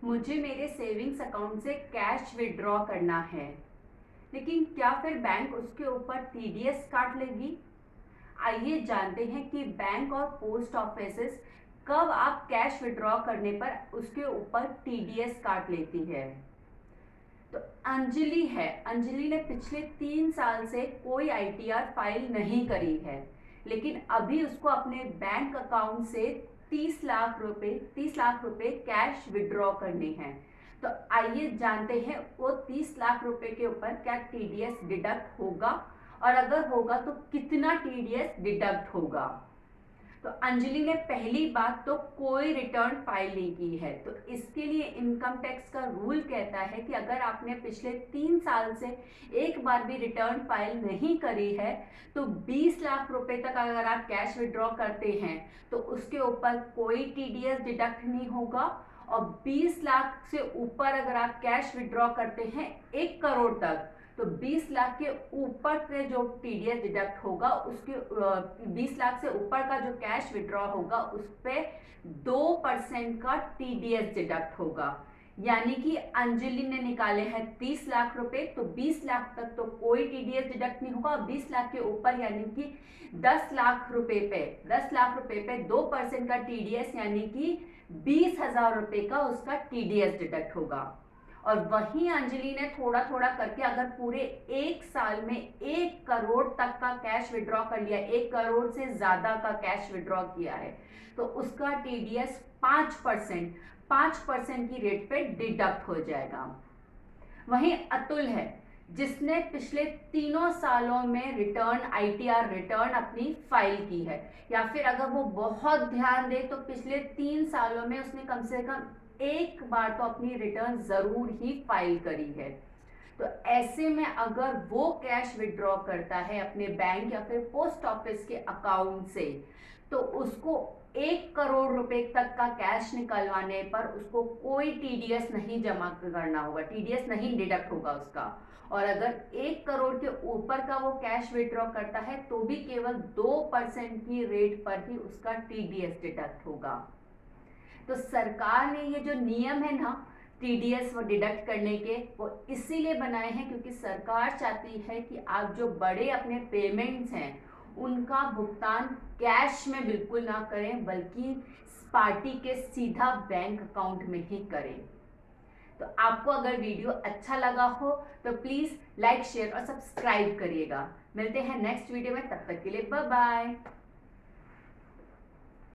मुझे मेरे savings account से कैश विड्रॉ करना है, लेकिन क्या फिर बैंक उसके ऊपर टीडीएस काट लेगी? आइए जानते हैं कि बैंक और पोस्ट ऑफिसेस कब आप कैश विड्रॉ करने पर उसके ऊपर टीडीएस काट लेती है। तो अंजलि ने पिछले 3 साल से कोई आईटीआर फाइल नहीं करी है, लेकिन अभी उसको अपने बैंक अकाउंट से 30 लाख रुपए कैश विड्रॉ करने हैं। तो आइए जानते हैं वो 30 लाख रुपए के ऊपर क्या टीडीएस डिडक्ट होगा, और अगर होगा तो कितना टीडीएस डिडक्ट होगा। तो अंजलि ने पहली बात तो कोई रिटर्न फाइल नहीं की है। तो इसके लिए इनकम टैक्स का रूल कहता है कि अगर आपने पिछले 3 साल से एक बार भी रिटर्न फाइल नहीं करी है तो 20 लाख रुपए तक अगर आप कैश विड्रॉ करते हैं तो उसके ऊपर कोई टीडीएस डिडक्ट नहीं होगा, और 20 लाख से ऊपर अगर आप कैश विड्रॉ करते हैं 1 करोड़ तक तो 20 लाख के ऊपर से जो टीडीएस डिडक्ट होगा उसके 20 लाख से ऊपर का जो कैश विड्रॉ होगा उस पे 2% का टीडीएस डिडक्ट होगा। यानी कि अंजलि ने निकाले हैं 30 लाख रुपए, तो 20 लाख तक तो कोई टीडीएस डिडक्ट नहीं होगा, 20 लाख के ऊपर यानी कि 10 लाख रुपए पे 2% का टीडीएस यानी कि 20,000 रुपए का उसका टीडीएस डिडक्ट होगा। और वहीं अंजलि ने थोड़ा थोड़ा करके अगर पूरे 1 साल में 1 करोड़ तक का कैश विड्रॉ कर लिया, 1 करोड़ से ज्यादा का कैश विड्रॉ किया है, तो उसका टीडीएस 5% की रेट पे डिडक्ट हो जाएगा। वहीं अतुल है जिसने पिछले 3 सालों में आईटीआर रिटर्न अपनी फाइल की है, या फिर अगर वो बहुत ध्यान दे तो पिछले 3 सालों में उसने कम से कम एक बार तो अपनी रिटर्न जरूर ही फाइल करी है। तो ऐसे में अगर वो कैश विड्रॉ करता है अपने बैंक या फिर पोस्ट ऑफिस के अकाउंट से, तो उसको 1 करोड़ रुपए तक का कैश निकलवाने पर उसको कोई टीडीएस नहीं जमा करना होगा, टीडीएस नहीं डिडक्ट होगा उसका। और अगर 1 करोड़ के ऊपर का वो कैश विड्रॉ करता है तो भी केवल 2% की रेट पर ही उसका टीडीएस डिडक्ट होगा। तो सरकार ने ये जो नियम है ना टीडीएस वो डिडक्ट करने के, वो इसीलिए बनाए हैं क्योंकि सरकार चाहती है कि आप जो बड़े अपने पेमेंट्स हैं उनका भुगतान कैश में बिल्कुल ना करें, बल्कि पार्टी के सीधा बैंक अकाउंट में ही करें। तो आपको अगर वीडियो अच्छा लगा हो तो प्लीज लाइक, शेयर और सब्सक्राइब करिएगा। मिलते हैं नेक्स्ट वीडियो में, तब तक के लिए बाय बाय।